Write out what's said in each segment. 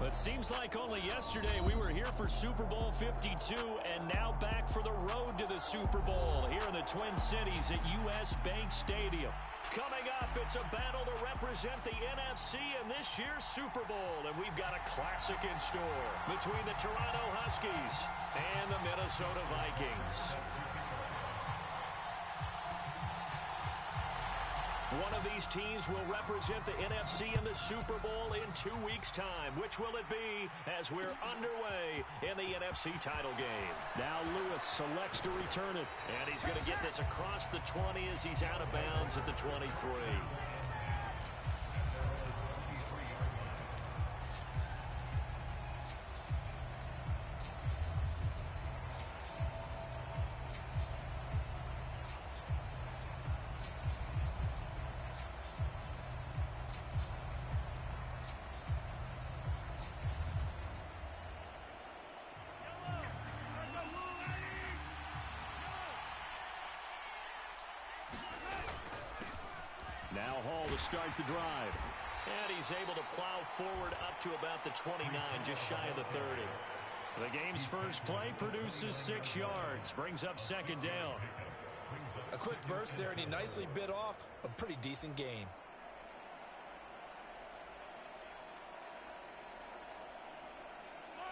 It seems like only yesterday we were here for Super Bowl 52 and now back for the road to the Super Bowl here in the Twin Cities at US Bank Stadium. Coming up, it's a battle to represent the NFC in this year's Super Bowl, and we've got a classic in store between the Toronto Huskies and the Minnesota Vikings. One of these teams will represent the NFC in the Super Bowl in 2 weeks' time. Which will it be as we're underway in the NFC title game? Now Lewis selects to return it. And he's going to get this across the 20 as he's out of bounds at the 23. Now Hall to start the drive. And he's able to plow forward up to about the 29, just shy of the 30. The game's first play produces 6 yards, brings up second down. A quick burst there, and he nicely bit off a pretty decent gain.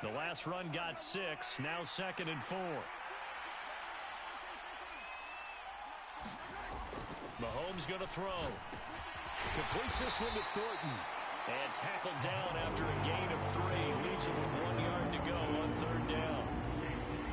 The last run got 6, now 2nd and 4. Mahomes going to throw. Completes this one to Thornton. And tackled down after a gain of 3. Leaves him with 1 yard to go on 3rd down.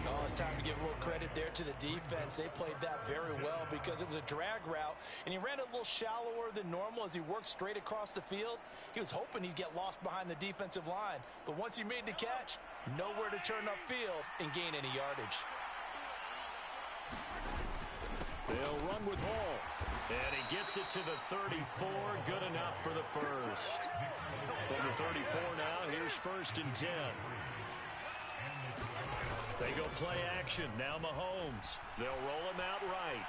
Oh, it's time to give a little credit there to the defense. They played that very well because it was a drag route, and he ran it a little shallower than normal as he worked straight across the field. He was hoping he'd get lost behind the defensive line, but once he made the catch, nowhere to turn upfield and gain any yardage. They'll run with Hall. And he gets it to the 34. Good enough for the first. From the 34 now, here's 1st and 10. They go play action. Now Mahomes. They'll roll him out right.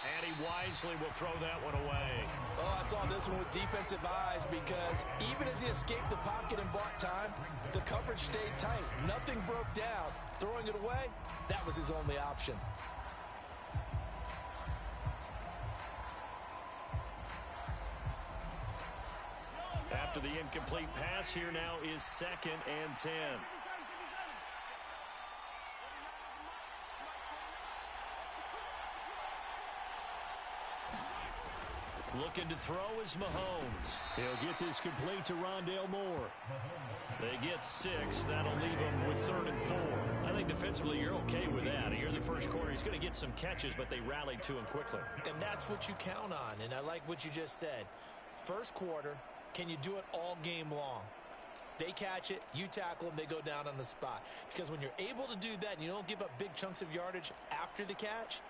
And he wisely will throw that one away. Oh, I saw this one with defensive eyes because even as he escaped the pocket and bought time, the coverage stayed tight. Nothing broke down. Throwing it away, that was his only option. After the incomplete pass, here now is 2nd and 10. Looking to throw is Mahomes. He'll get this complete to Rondale Moore. They get 6. That'll leave him with 3rd and 4. I think defensively you're okay with that. Here in the first quarter, he's going to get some catches, but they rallied to him quickly. And that's what you count on, and I like what you just said. First quarter, can you do it all game long? They catch it, you tackle them, they go down on the spot. Because when you're able to do that and you don't give up big chunks of yardage after the catch,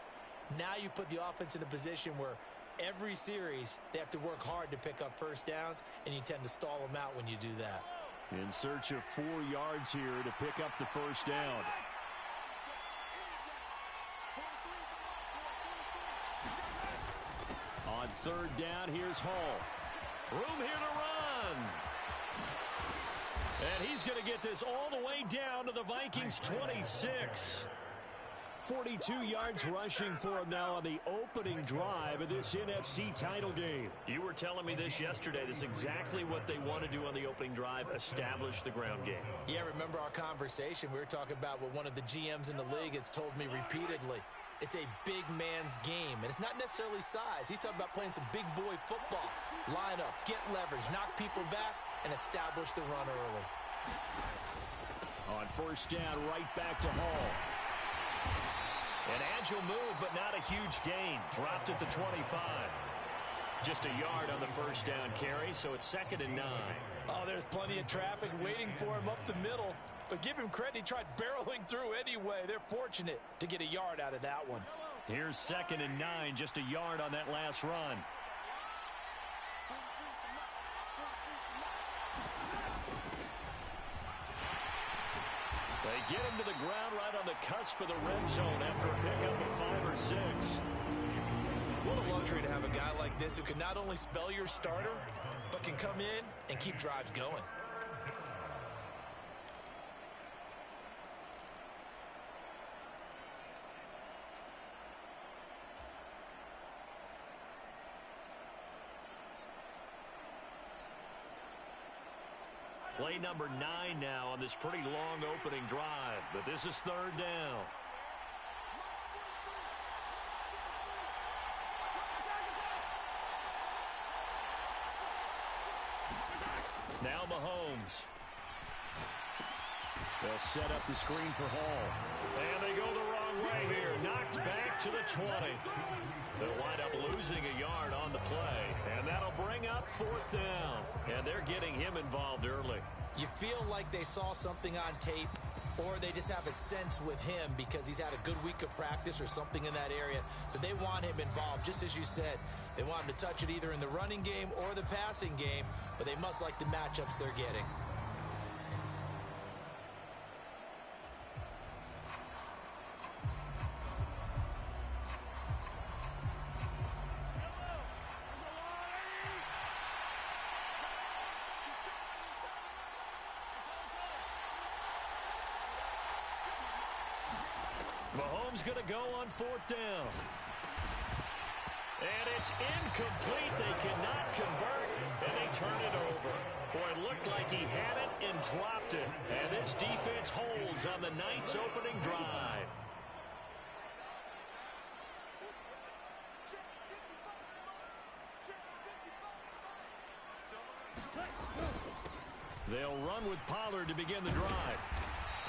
now you put the offense in a position where every series they have to work hard to pick up first downs, and you tend to stall them out when you do that. In search of 4 yards here to pick up the first down. On 3rd down, here's Hall. Room here to run. And he's going to get this all the way down to the Vikings' 26. 42 yards rushing for him now on the opening drive of this NFC title game. You were telling me this yesterday. This is exactly what they want to do on the opening drive, establish the ground game. Yeah, remember our conversation. We were talking about what one of the GMs in the league has told me repeatedly. It's a big man's game, and it's not necessarily size. He's talking about playing some big boy football. Line up, get leverage, knock people back, and establish the run early. On 1st down, right back to Hall. An agile move, but not a huge gain. Dropped at the 25. Just a yard on the 1st down carry, so it's 2nd and 9. Oh, there's plenty of traffic waiting for him up the middle. But give him credit, he tried barreling through anyway. They're fortunate to get a yard out of that one. Here's 2nd and 9, just a yard on that last run. They get him to the ground right on the cusp of the red zone after a pickup of 5 or 6. What a luxury to have a guy like this who can not only spell your starter, but can come in and keep drives going. Play number 9 now on this pretty long opening drive, but this is third down. Now Mahomes. They'll set up the screen for Hall. And they go the wrong way here. Knocked back to the 20. They'll wind up losing a yard on the play. And that'll bring up fourth down. And they're getting him involved early. You feel like they saw something on tape, or they just have a sense with him because he's had a good week of practice or something in that area that they want him involved. Just as you said, they want him to touch it either in the running game or the passing game, but they must like the matchups they're getting. Mahomes going to go on fourth down. And it's incomplete. They cannot convert, and they turn it over. Boy, it looked like he had it and dropped it. And this defense holds on the Knights' opening drive. They'll run with Pollard to begin the drive.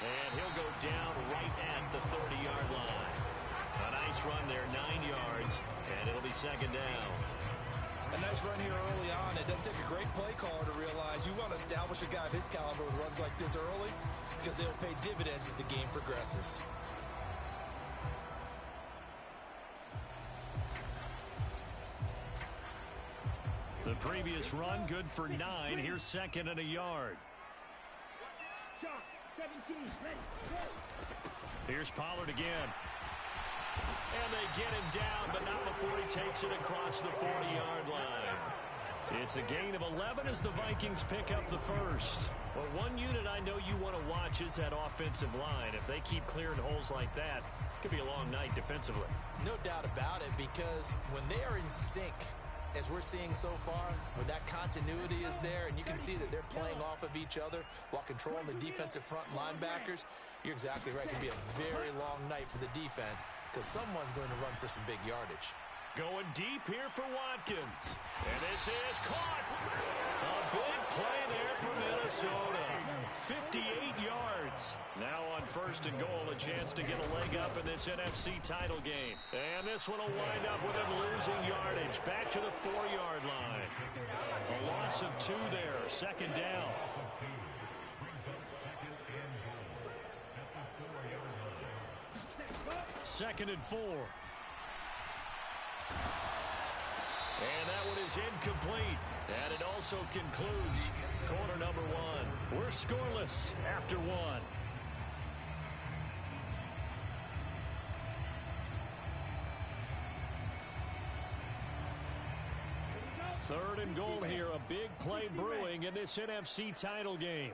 And he'll go down right at the 30-yard line. A nice run there, 9 yards, and it'll be second down. A nice run here early on. It doesn't take a great play caller to realize you want to establish a guy of his caliber with runs like this early because they'll pay dividends as the game progresses. The previous run, good for 9. Here's second and a yard. Here's Pollard again. And they get him down, but not before he takes it across the 40-yard line. It's a gain of 11 as the Vikings pick up the first. Well, one unit I know you want to watch is that offensive line. If they keep clearing holes like that, it could be a long night defensively. No doubt about it, because when they are in sync, as we're seeing so far, when that continuity is there and you can see that they're playing off of each other while controlling the defensive front linebackers, you're exactly right. It can be a very long night for the defense because someone's going to run for some big yardage. Going deep here for Watkins. And this is caught. A big play there for Minnesota. 58 yards. Now on first and goal, a chance to get a leg up in this NFC title game. And this one will wind up with him losing yardage. Back to the 4-yard line. A loss of 2 there. Second down. Second and 4. And that one is incomplete. And it also concludes quarter number 1. We're scoreless after 1. Third and goal here. A big play brewing in this NFC title game.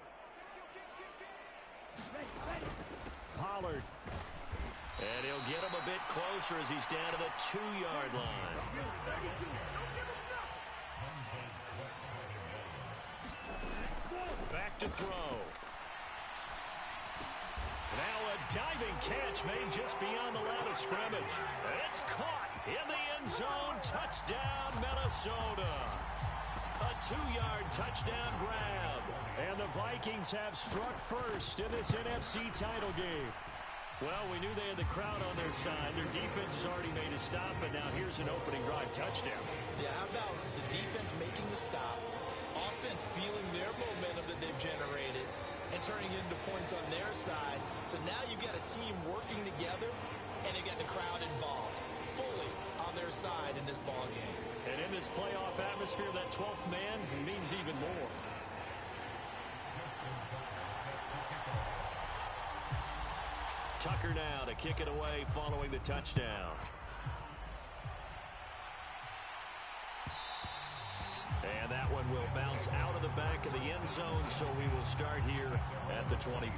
Pollard. And he'll get him a bit closer as he's down to the 2-yard line. Back to throw. Now a diving catch made just beyond the line of scrimmage. And it's caught in the end zone. Touchdown, Minnesota. A 2-yard touchdown grab. And the Vikings have struck first in this NFC title game. Well, we knew they had the crowd on their side. Their defense has already made a stop, but now here's an opening drive touchdown. Yeah, how about the defense making the stop, offense feeling their momentum that they've generated, and turning it into points on their side. So now you've got a team working together, and they've got the crowd involved fully on their side in this ball game. And in this playoff atmosphere, that 12th man means even more. Tucker now to kick it away following the touchdown. And that one will bounce out of the back of the end zone, so we will start here at the 25.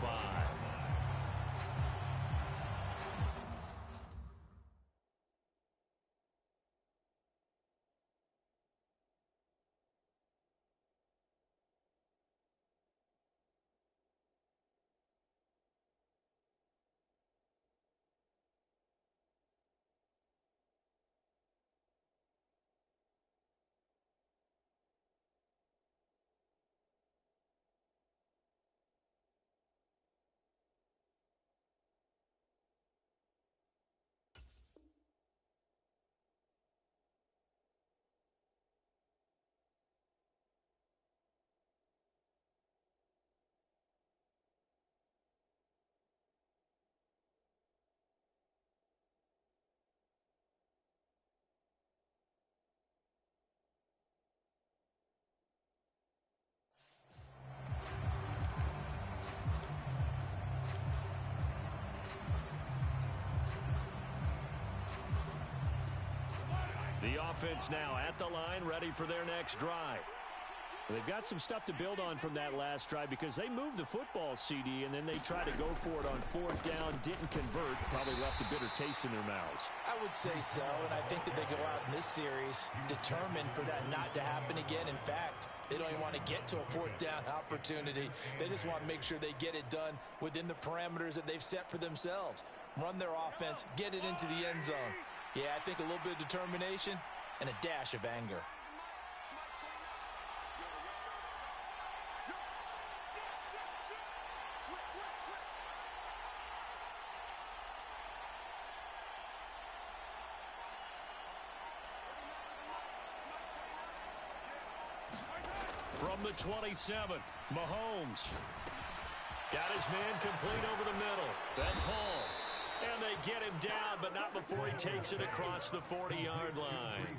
The offense now at the line, ready for their next drive. They've got some stuff to build on from that last drive because they moved the football, CD, and then they tried to go for it on fourth down, didn't convert, probably left a bitter taste in their mouths. I would say so, and I think that they go out in this series determined for that not to happen again. In fact, they don't even want to get to a fourth down opportunity. They just want to make sure they get it done within the parameters that they've set for themselves. Run their offense, get it into the end zone. Yeah, I think a little bit of determination and a dash of anger. From the 27, Mahomes. Got his man complete over the middle. That's Hall. And they get him down, but not before he takes it across the 40-yard line.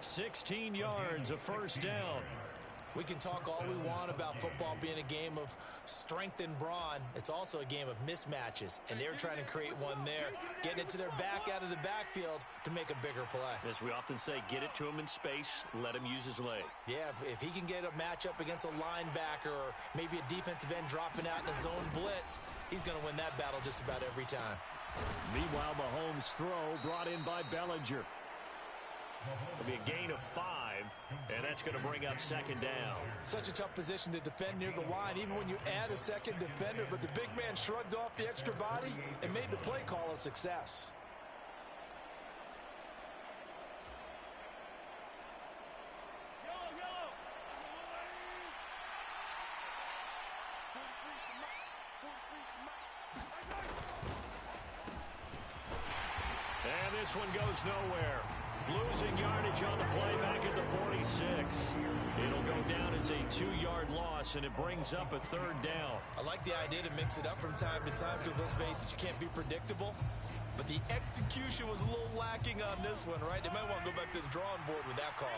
16 yards, a first down. We can talk all we want about football being a game of strength and brawn. It's also a game of mismatches, and they're trying to create one there, getting it to their back out of the backfield to make a bigger play. As we often say, get it to him in space, let him use his leg. Yeah, if he can get a matchup against a linebacker or maybe a defensive end dropping out in a zone blitz, he's going to win that battle just about every time. Meanwhile, Mahomes' throw brought in by Bellinger. It'll be a gain of 5, and that's going to bring up second down. Such a tough position to defend near the line, even when you add a second defender, but the big man shrugged off the extra body and made the play call a success. And this one goes nowhere. Losing yardage on the play back at the 46. It'll go down as a 2-yard loss, and it brings up a third down. I like the idea to mix it up from time to time because, let's face it, you can't be predictable. But the execution was a little lacking on this one, right? They might want to go back to the drawing board with that call.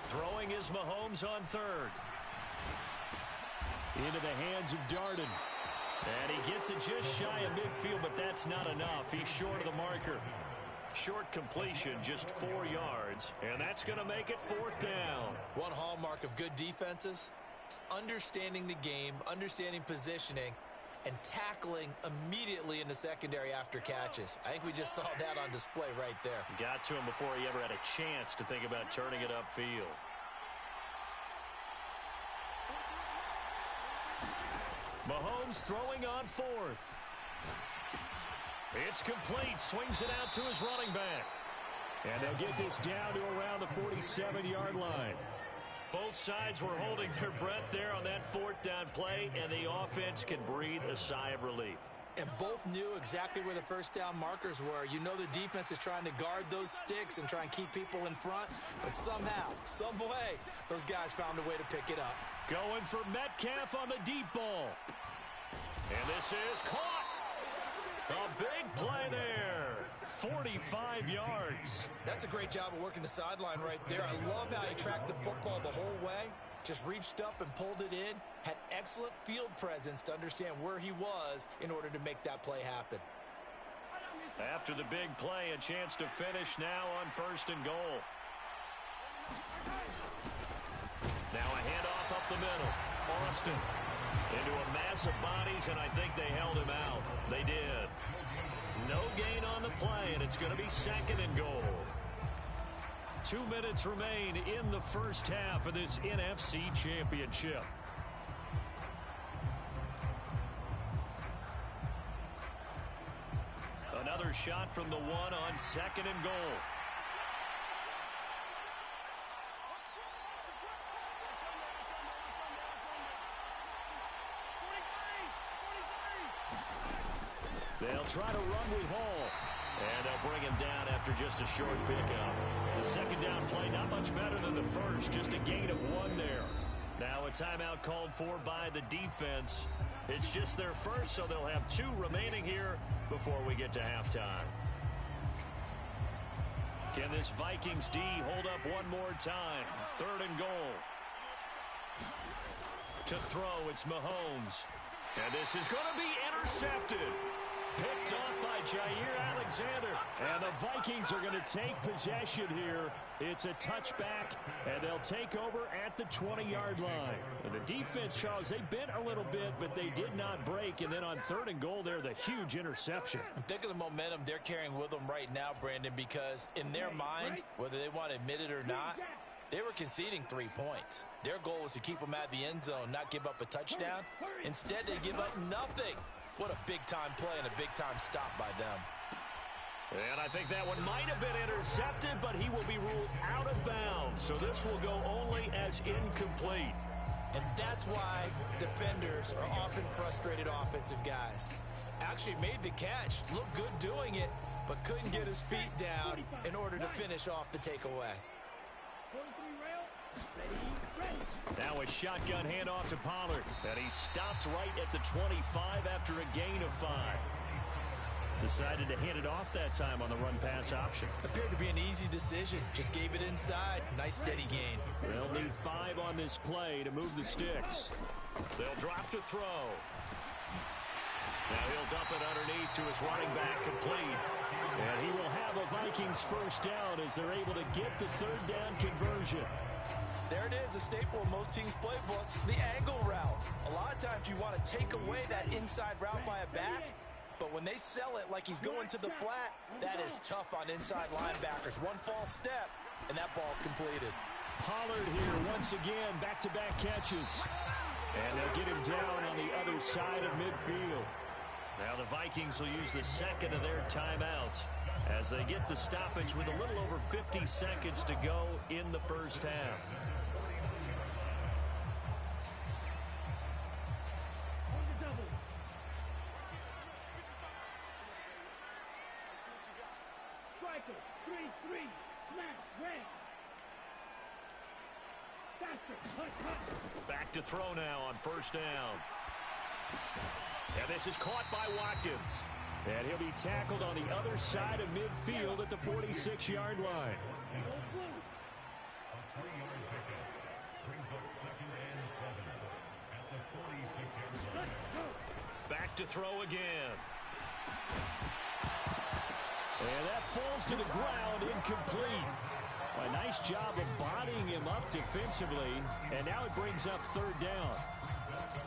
Throwing is Mahomes on third. Into the hands of Darden. And he gets it just shy of midfield, but that's not enough. He's short of the marker. Short completion, just 4 yards. And that's going to make it fourth down. One hallmark of good defenses is understanding the game, understanding positioning, and tackling immediately in the secondary after catches. I think we just saw that on display right there. Got to him before he ever had a chance to think about turning it upfield. Mahomes throwing on fourth. It's complete. Swings it out to his running back. And they'll get this down to around the 47-yard line. Both sides were holding their breath there on that fourth down play, and the offense can breathe a sigh of relief. And both knew exactly where the first down markers were. You know the defense is trying to guard those sticks and try and keep people in front, but somehow, some way, those guys found a way to pick it up. Going for Metcalf on the deep ball. And this is caught. A big play there. 45 yards. That's a great job of working the sideline right there. I love how he tracked the football the whole way. Just reached up and pulled it in. Had excellent field presence to understand where he was in order to make that play happen. After the big play, a chance to finish now on first and goal. Now a handoff up the middle. Austin into a mass of bodies, and I think they held him out. They did. No gain on the play, and it's going to be second and goal. 2 minutes remain in the first half of this NFC Championship. Another shot from the one on second and goal. They'll try to run with Hall. And they'll bring him down after just a short pickup. The second down play not much better than the first. Just a gain of 1 there. Now a timeout called for by the defense. It's just their first, so they'll have 2 remaining here before we get to halftime. Can this Vikings D hold up one more time? Third and goal. To throw, it's Mahomes. And this is going to be intercepted. Picked off by Jair Alexander. And the Vikings are going to take possession here. It's a touchback, and they'll take over at the 20-yard line. And the defense, Charles, they bent a little bit, but they did not break. And then on 3rd and goal there, the huge interception. I'm thinking of the momentum they're carrying with them right now, Brandon, because in their mind, whether they want to admit it or not, they were conceding 3 points. Their goal was to keep them out of the end zone, not give up a touchdown. Instead, they give up nothing. What a big-time play and a big-time stop by them. And I think that one might have been intercepted, but he will be ruled out of bounds. So this will go only as incomplete. And that's why defenders are often frustrated offensive guys. Actually made the catch, looked good doing it, but couldn't get his feet down in order to finish off the takeaway. Now a shotgun handoff to Pollard. And he stopped right at the 25 after a gain of 5. Decided to hand it off that time on the run-pass option. Appeared to be an easy decision. Just gave it inside. Nice steady gain. They'll need 5 on this play to move the sticks. They'll drop to throw. Now he'll dump it underneath to his running back, complete. And he will have a Vikings first down as they're able to get the 3rd down conversion. There it is, a staple in most teams' playbooks, the angle route. A lot of times you want to take away that inside route by a back, but when they sell it like he's going to the flat, that is tough on inside linebackers. One false step, and that ball's completed. Pollard here once again, back-to-back catches. And they'll get him down on the other side of midfield. Now the Vikings will use the 2nd of their timeouts as they get the stoppage with a little over 50 seconds to go in the first half. Striker, 3-3, smash, red. Back to throw now on first down. And this is caught by Watkins. And he'll be tackled on the other side of midfield at the 46-yard line. Back to throw again. And that falls to the ground, incomplete. A nice job of bodying him up defensively, and now it brings up 3rd down.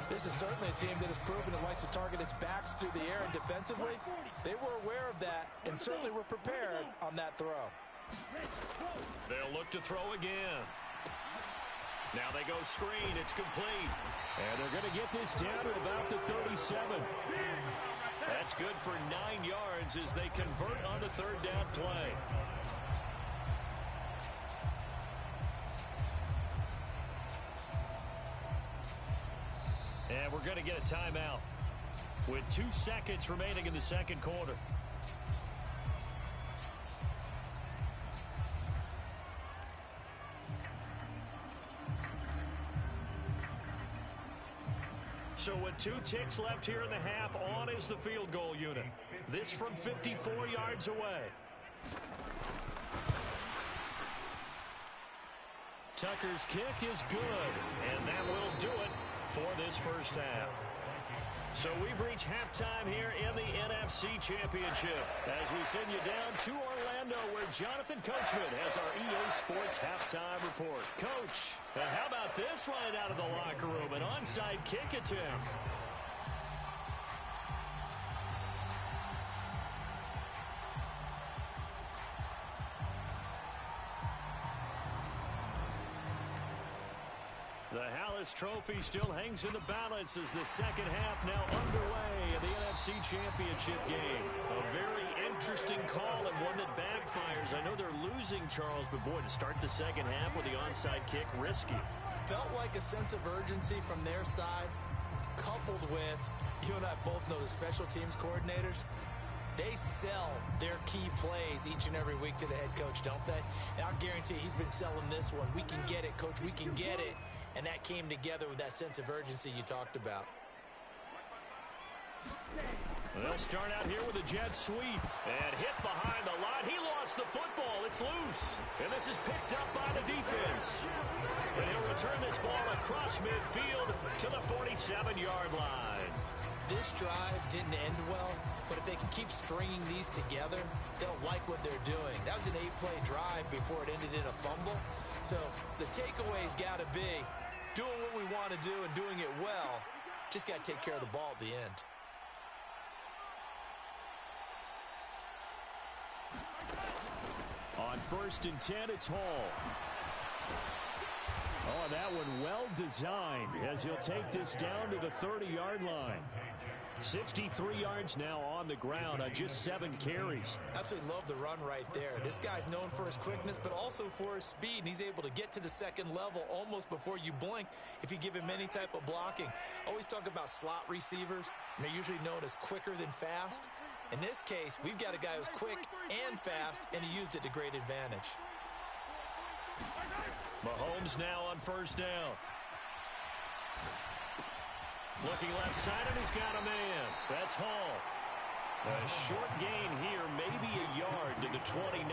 This is certainly a team that has proven it likes to target its backs through the air and defensively. They were aware of that and certainly were prepared on that throw. They'll look to throw again. Now they go screen. It's complete. And they're going to get this down to about the 37. That's good for 9 yards as they convert on the 3rd down play. And we're going to get a timeout with 2 seconds remaining in the 2nd quarter. So with 2 ticks left here in the half, on is the field goal unit. This from 54 yards away. Tucker's kick is good, and that will do it for this first half. So we've reached halftime here in the NFC Championship as we send you down to Orlando where Jonathan Coachman has our EA Sports halftime report. Coach, how about this right out of the locker room? An onside kick attempt. The Hallis Trophy still hangs in the balance as the second half now underway in the NFC Championship game. A very interesting call and one that backfires. I know they're losing, Charles, but boy, to start the second half with the onside kick, risky. Felt like a sense of urgency from their side, coupled with, you and I both know the special teams coordinators, they sell their key plays each and every week to the head coach, don't they? And I'll guarantee he's been selling this one. We can get it, coach, we can get it. And that came together with that sense of urgency you talked about. They'll start out here with a jet sweep. And hit behind the line. He lost lost the football. It's loose. And this is picked up by the defense. And he'll return this ball across midfield to the 47-yard line. This drive didn't end well, but if they can keep stringing these together, they'll like what they're doing. That was an 8-play drive before it ended in a fumble. So the takeaway's got to be doing what we want to do and doing it well. Just got to take care of the ball at the end. On 1st and 10, it's Hall. Oh, that one well designed as he'll take this down to the 30-yard line. 63 yards now on the ground on just 7 carries. Absolutely love the run right there. This guy's known for his quickness, but also for his speed. And he's able to get to the second level almost before you blink if you give him any type of blocking. Always talk about slot receivers, and they're usually known as quicker than fast. In this case, we've got a guy who's quick and fast, and he used it to great advantage. Mahomes now on 1st down. Looking left side, and he's got a man. That's Hall. A short gain here, maybe a yard to the 29.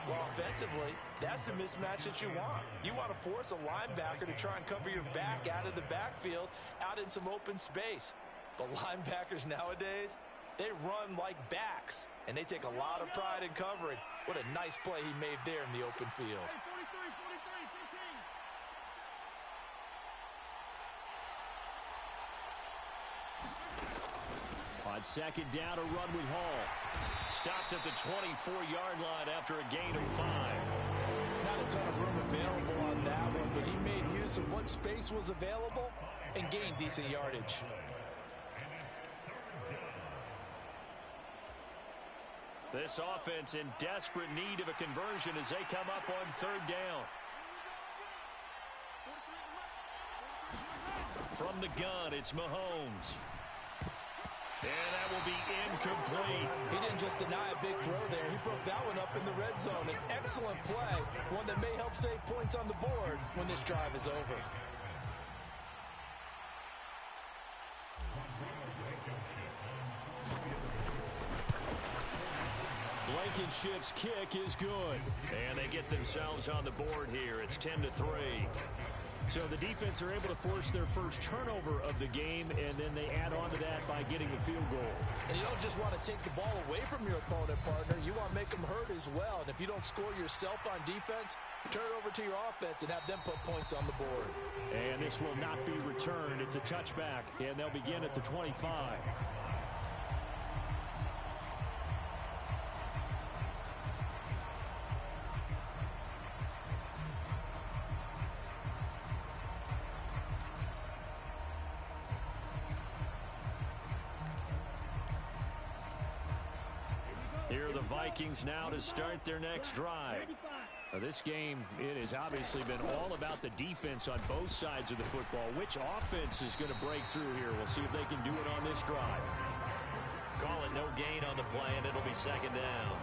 Well, offensively, that's the mismatch that you want. You want to force a linebacker to try and cover your back out of the backfield, out in some open space. But linebackers nowadays, they run like backs, and they take a lot of pride in covering. What a nice play he made there in the open field. On 2nd down, a run with Hall. Stopped at the 24-yard line after a gain of 5. Not a ton of room available on that one, but he made use of what space was available and gained decent yardage. This offense in desperate need of a conversion as they come up on 3rd down. From the gun, it's Mahomes. And that will be incomplete. He didn't just deny a big throw there. He broke that one up in the red zone. An excellent play, one that may help save points on the board when this drive is over. Blankenship's kick is good. And they get themselves on the board here. It's 10-3. So the defense are able to force their first turnover of the game, and then they add on to that by getting the field goal. And you don't just want to take the ball away from your opponent, partner. You want to make them hurt as well. And if you don't score yourself on defense, turn it over to your offense and have them put points on the board. And this will not be returned. It's a touchback, and they'll begin at the 25. Here are the Vikings now to start their next drive. Now this game, it has obviously been all about the defense on both sides of the football. Which offense is going to break through here? We'll see if they can do it on this drive. Call it no gain on the play, and it'll be 2nd down.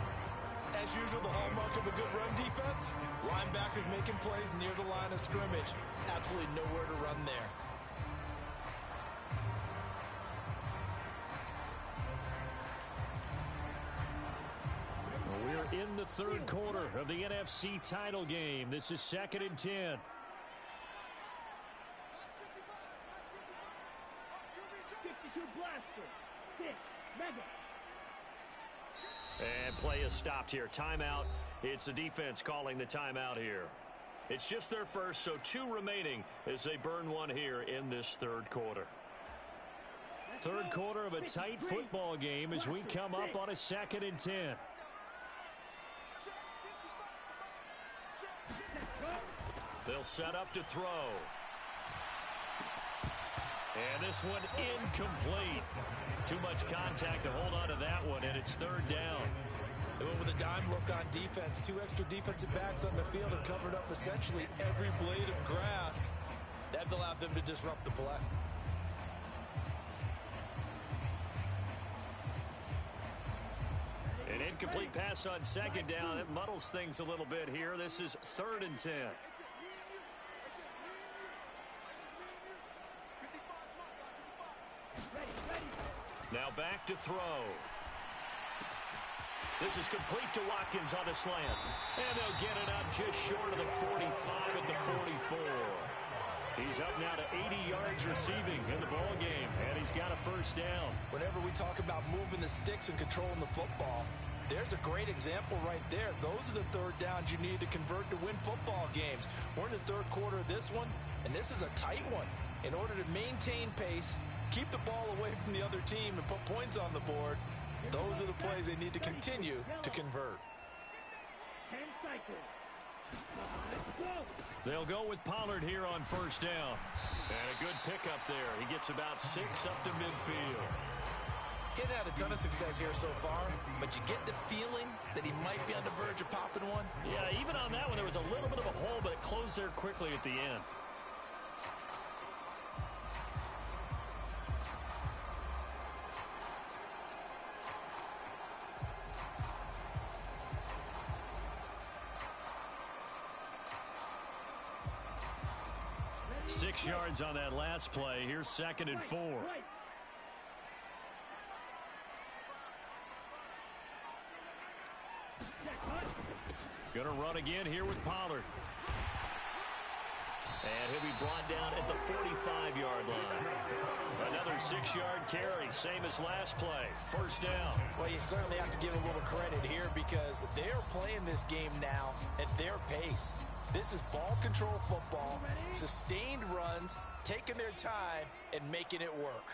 As usual, the hallmark of a good run defense, linebackers making plays near the line of scrimmage. Absolutely nowhere to run there. We're in the 3rd quarter of the NFC title game. This is 2nd and 10. And play is stopped here. Timeout. It's the defense calling the timeout here. It's just their first, so 2 remaining as they burn one here in this 3rd quarter. 3rd quarter of a tight football game as we come up on a 2nd and 10. They'll set up to throw. And this one incomplete. Too much contact to hold on to that one, and it's 3rd down. They went with a dime look on defense. 2 extra defensive backs on the field have covered up essentially every blade of grass. That allowed them to disrupt the play. An incomplete pass on 2nd down. That muddles things a little bit here. This is 3rd and 10. Now back to throw. This is complete to Watkins on the slant. And they'll get it up just short of the 45 at the 44. He's up now to 80 yards receiving in the ball game, and he's got a first down. Whenever we talk about moving the sticks and controlling the football, there's a great example right there. Those are the third downs you need to convert to win football games. We're in the third quarter of this one, and this is a tight one. In order to maintain pace, keep the ball away from the other team, and put points on the board, those are the plays they need to continue to convert. 10 cycles. They'll go with Pollard here on first down. And a good pickup there. He gets about 6 up to midfield. He hasn't had a ton of success here so far, but you get the feeling that he might be on the verge of popping one. Yeah, even on that one, there was a little bit of a hole, but it closed there quickly at the end. Six yards on that last play. Here's 2nd and 4. Going to run again here with Pollard. And he'll be brought down at the 45-yard line. Another 6-yard carry, same as last play. First down. Well, you certainly have to give a little credit here because they're playing this game now at their pace. This is ball control football, sustained runs, taking their time, and making it work.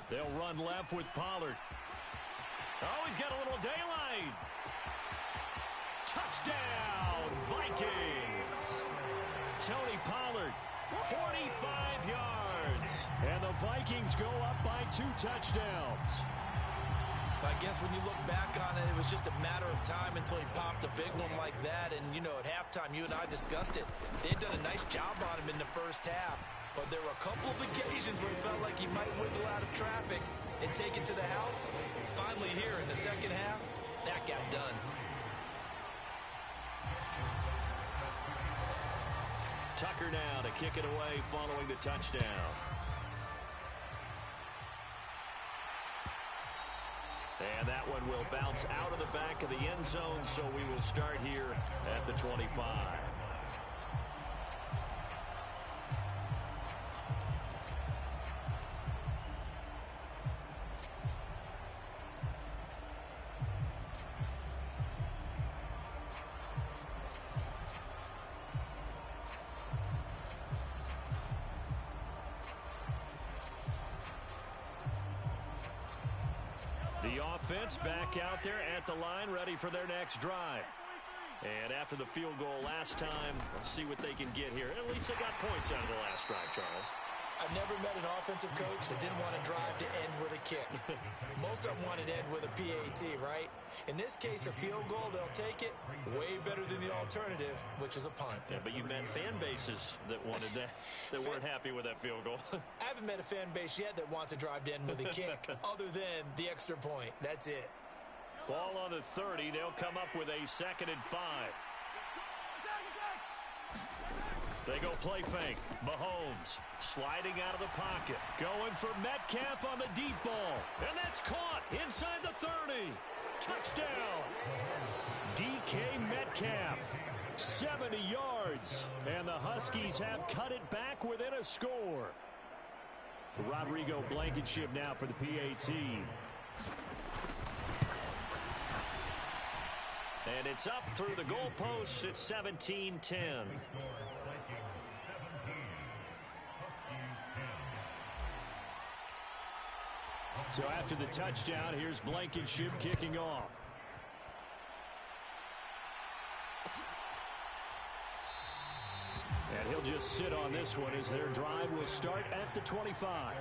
They'll run left with Pollard. Oh, he's got a little daylight. Touchdown, Vikings. Tony Pollard, 45 yards. And the Vikings go up by 2 touchdowns. I guess when you look back on it, it was just a matter of time until he popped a big one like that. And, you know, at halftime, you and I discussed it. They'd done a nice job on him in the first half. But there were a couple of occasions where it felt like he might wiggle out of traffic and take it to the house. Finally here in the second half, that got done. Tucker now to kick it away following the touchdown. And that one will bounce out of the back of the end zone, so we will start here at the 25. The offense back out there at the line, ready for their next drive. And after the field goal last time, we'll see what they can get here. At least they got points out of the last drive, Charles. I've never met an offensive coach that didn't want to drive to end with a kick. Most of them wanted to end with a PAT, right? In this case, a field goal, they'll take it. Way better than the alternative, which is a punt. Yeah, but you've met fan bases that wanted that, that weren't happy with that field goal. I haven't met a fan base yet that wants to drive to end with a kick, other than the extra point. That's it. Ball on the 30. They'll come up with a 2nd and 5. They go play fake. Mahomes sliding out of the pocket. Going for Metcalf on the deep ball. And that's caught inside the 30. Touchdown. DK Metcalf. 70 yards. And the Huskies have cut it back within a score. Rodrigo Blankenship now for the PAT. And it's up through the goalposts. It's 17-10. So after the touchdown, here's Blankenship kicking off. And he'll just sit on this one as their drive will start at the 25.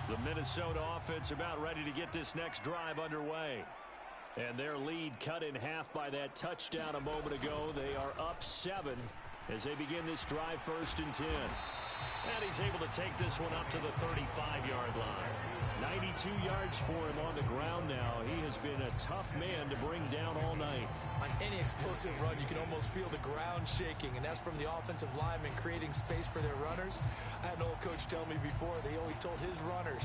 The Minnesota offense about ready to get this next drive underway. And their lead cut in half by that touchdown a moment ago. They are up 7 as they begin this drive 1st and 10. And he's able to take this one up to the 35-yard line. 92 yards for him on the ground now. He has been a tough man to bring down all night. On explosive run. You can almost feel the ground shaking, and that's from the offensive linemen creating space for their runners. I had an old coach tell me before, they always told his runners,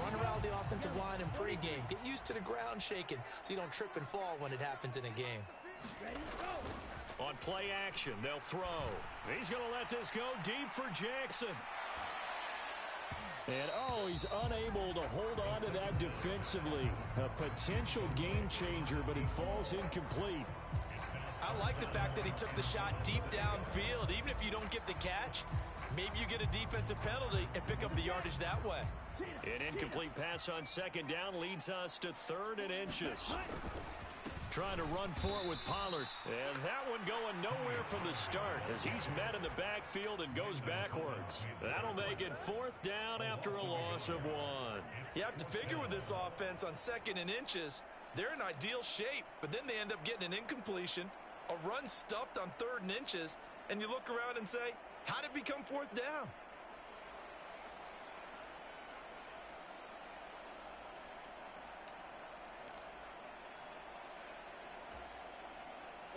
run around the offensive line in pregame. Get used to the ground shaking so you don't trip and fall when it happens in a game. On play action, they'll throw. He's going to let this go deep for Jackson. And, he's unable to hold on to that defensively. A potential game changer, but it falls incomplete. I like the fact that he took the shot deep downfield. Even if you don't get the catch, maybe you get a defensive penalty and pick up the yardage that way. An incomplete pass on second down leads us to 3rd and inches. Trying to run for it with Pollard. And that one going nowhere from the start as he's met in the backfield and goes backwards. That'll make it 4th down after a loss of 1. You have to figure with this offense on 2nd and inches, they're in ideal shape, but then they end up getting an incompletion, a run stuffed on 3rd and inches, and you look around and say, how did it become 4th down?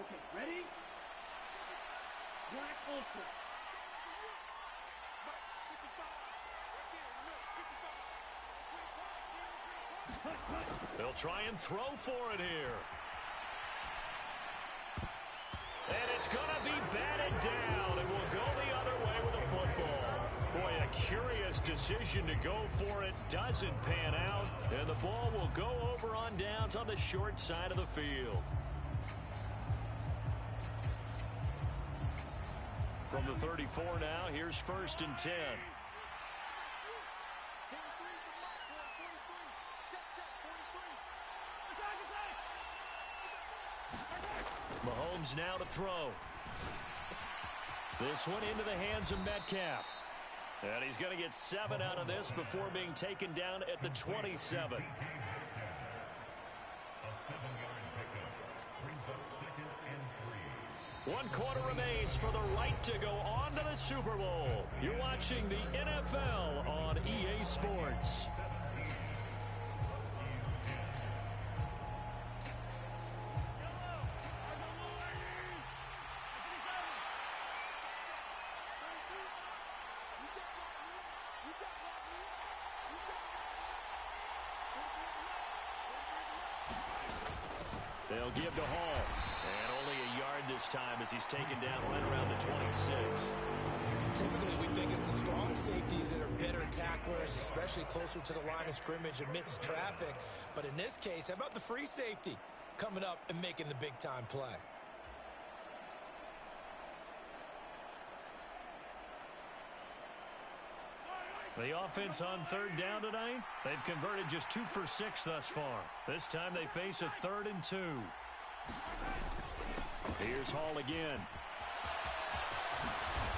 Okay, ready? Black Ultra. They'll try and throw for it here. And it's going to be batted down, and will go the other way with a football. Boy, a curious decision to go for it. Doesn't pan out, and the ball will go over on downs on the short side of the field. From the 34 now, here's 1st and 10. Mahomes now to throw. This one into the hands of Metcalf. And he's going to get 7 out of this before being taken down at the 27. One quarter remains for the right to go on to the Super Bowl. You're watching the NFL on EA Sports. They'll give to Hall. And only a yard this time as he's taken down right around the 26. Typically, we think it's the strong safeties that are better tacklers, especially closer to the line of scrimmage amidst traffic. But in this case, how about the free safety coming up and making the big-time play? The offense on 3rd down tonight, they've converted just 2 for 6 thus far. This time they face a 3rd and 2. Here's Hall again.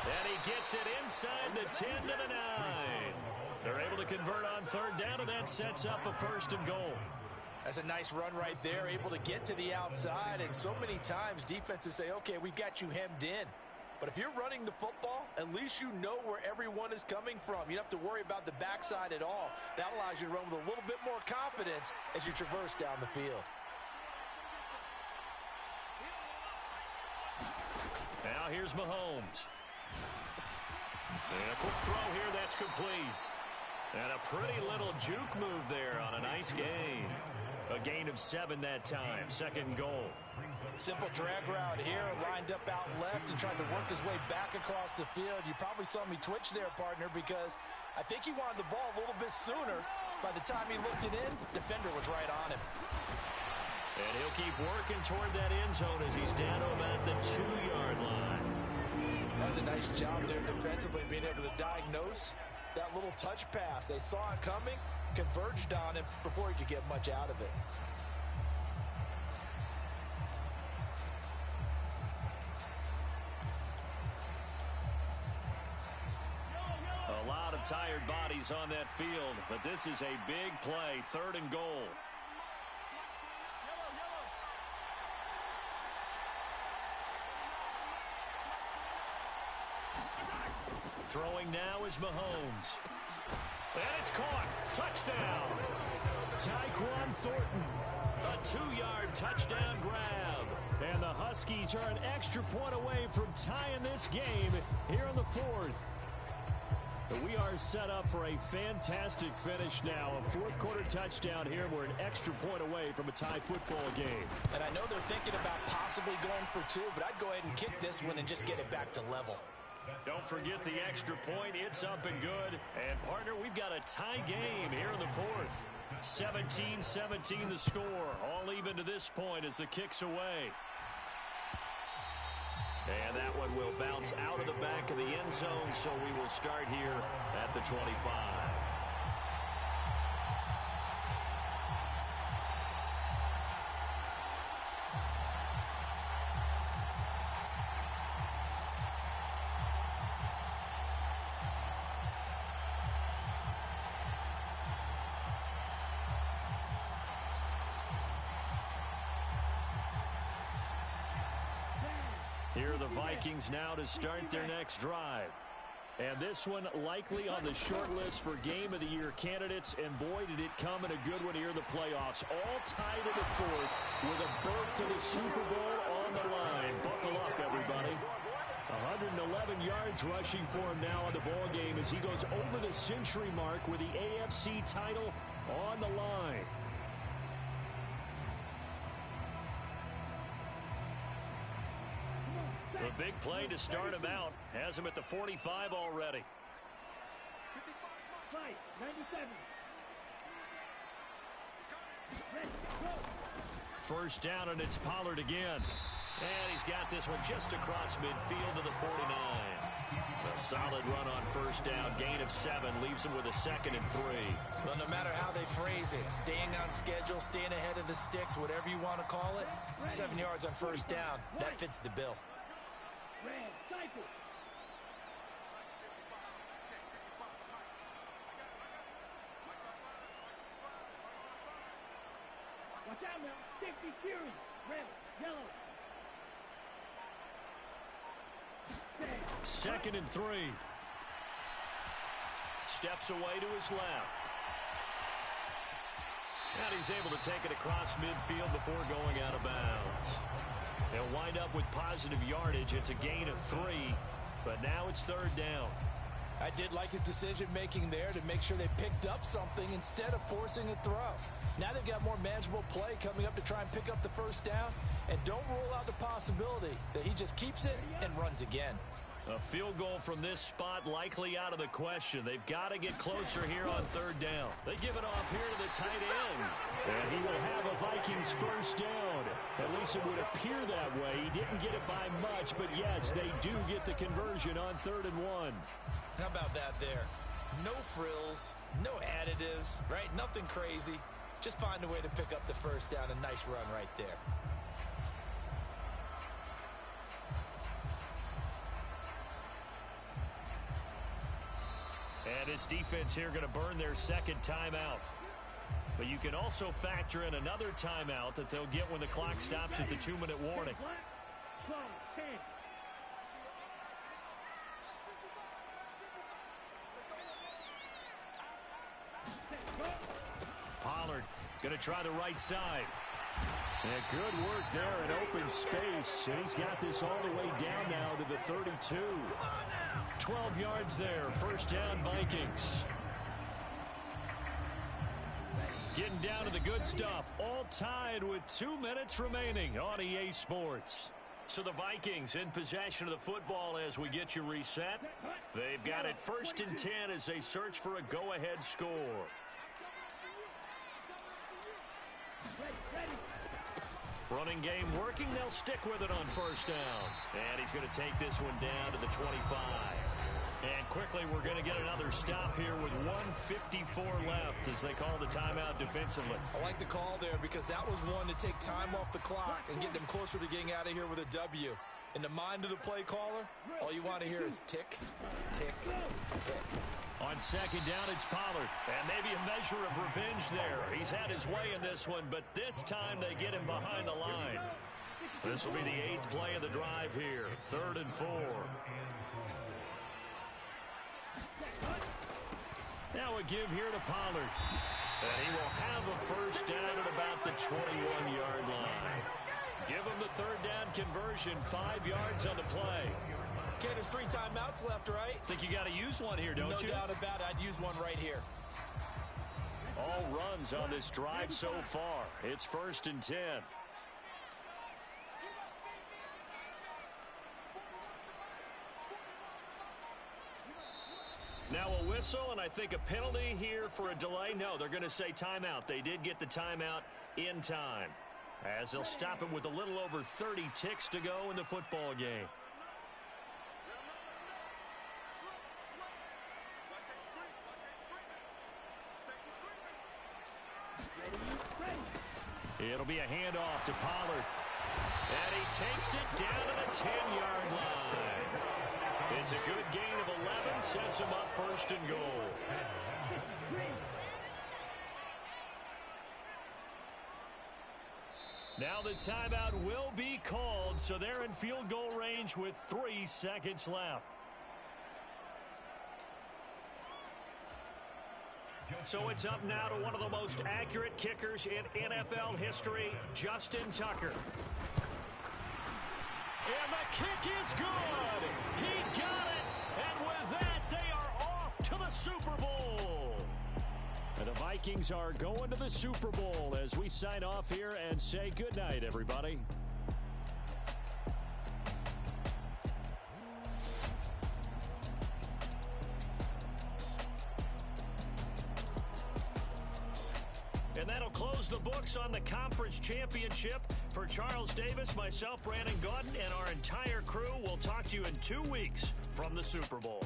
And he gets it inside the 10 to the 9. They're able to convert on 3rd down, and that sets up a 1st and goal. That's a nice run right there, able to get to the outside. And so many times defenses say, okay, we've got you hemmed in. But if you're running the football, at least you know where everyone is coming from. You don't have to worry about the backside at all. That allows you to run with a little bit more confidence as you traverse down the field. Now here's Mahomes. And a quick throw here, that's complete. And a pretty little juke move there on a nice gain. A gain of 7 that time, 2nd goal. Simple drag route here, lined up out left and tried to work his way back across the field. You probably saw me twitch there, partner, because I think he wanted the ball a little bit sooner. By the time he looked it in, defender was right on him. And he'll keep working toward that end zone as he's down to about the 2-yard line. That was a nice job there defensively, being able to diagnose that little touch pass. They saw it coming, converged on him before he could get much out of it. A lot of tired bodies on that field, but this is a big play, 3rd and goal. Throwing now is Mahomes. And it's caught. Touchdown. Tyquan Thornton. A 2-yard touchdown grab. And the Huskies are an extra point away from tying this game here in the fourth. We are set up for a fantastic finish now. A fourth-quarter touchdown here. We're an extra point away from a tie football game. And I know they're thinking about possibly going for two, but I'd go ahead and kick this one and just get it back to level. Don't forget the extra point. It's up and good. And, partner, we've got a tie game here in the fourth. 17-17 the score. All even to this point as the kick's away. And that one will bounce out of the back of the end zone, so we will start here at the 25. Here are the Vikings now to start their next drive. And this one likely on the short list for Game of the Year candidates. And boy, did it come in a good one here in the playoffs. All tied in the fourth with a berth to the Super Bowl on the line. Buckle up, everybody. 111 yards rushing for him now in the ball game as he goes over the century mark with the AFC title on the line. A big play to start him out. Has him at the 45 already. 97. First down, and it's Pollard again. And he's got this one just across midfield to the 49. A solid run on first down. Gain of 7 leaves him with a 2nd and 3. Well, no matter how they phrase it, staying on schedule, staying ahead of the sticks, whatever you want to call it, 7 yards on first down, that fits the bill. Red cycle. Watch out now. Safety Fury. Red, yellow. 2nd and 3. Steps away to his left. And he's able to take it across midfield before going out of bounds. They'll wind up with positive yardage. It's a gain of 3, but now it's 3rd down. I did like his decision-making there to make sure they picked up something instead of forcing a throw. Now they've got more manageable play coming up to try and pick up the first down, and don't rule out the possibility that he just keeps it and runs again. A field goal from this spot likely out of the question. They've got to get closer here on 3rd down. They give it off here to the tight end. And he will have a Vikings first down. At least it would appear that way. He didn't get it by much, but yes, they do get the conversion on 3rd and 1. How about that there? No frills, no additives, right? Nothing crazy. Just find a way to pick up the first down. A nice run right there. And his defense here going to burn their 2nd timeout. But you can also factor in another timeout that they'll get when the clock stops at the 2-minute warning. Pollard going to try the right side. And good work there in open space. And he's got this all the way down now to the 32. 12 yards there. First down, Vikings. Getting down to the good stuff. All tied with 2 minutes remaining on EA Sports. So the Vikings in possession of the football as we get you reset. They've got it 1st and 10 as they search for a go-ahead score. Running game working. They'll stick with it on first down. And he's going to take this one down to the 25. And quickly, we're going to get another stop here with 1:54 left as they call the timeout defensively. I like the call there because that was one to take time off the clock and get them closer to getting out of here with a W. In the mind of the play caller, all you want to hear is tick, tick, tick. On 2nd down, it's Pollard. And maybe a measure of revenge there. He's had his way in this one, but this time they get him behind the line. This will be the 8th play of the drive here. 3rd and 4. Now a give here to Pollard. And he will have a first down at about the 21-yard line. Give them the third down conversion, 5 yards on the play. Okay, there's 3 timeouts left, right? Think you got to use one here, don't you? No doubt about it. I'd use one right here. All runs on this drive so far. It's 1st and 10. Now a whistle, and I think a penalty here for a delay. No, they're going to say timeout. They did get the timeout in time, as they'll stop it with a little over 30 ticks to go in the football game. It'll be a handoff to Pollard. And he takes it down to the 10-yard line. It's a good gain of 11, sets him up 1st and goal. Now the timeout will be called, so they're in field goal range with 3 seconds left. So it's up now to one of the most accurate kickers in NFL history, Justin Tucker. And the kick is good. He got it. And with that, they are off to the Super Bowl. And the Vikings are going to the Super Bowl as we sign off here and say goodnight, everybody. And that'll close the books on the conference championship. For Charles Davis, myself, Brandon Gaudin, and our entire crew, we'll talk to you in 2 weeks from the Super Bowl.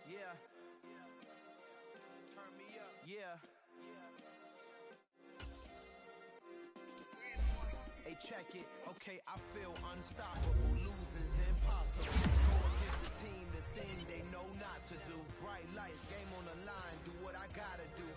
Yeah. Turn me up. Yeah. Hey, check it. Okay, I feel unstoppable. Losing's impossible. Go against the team, the thing they know not to do. Bright lights, game on the line. Do what I gotta do.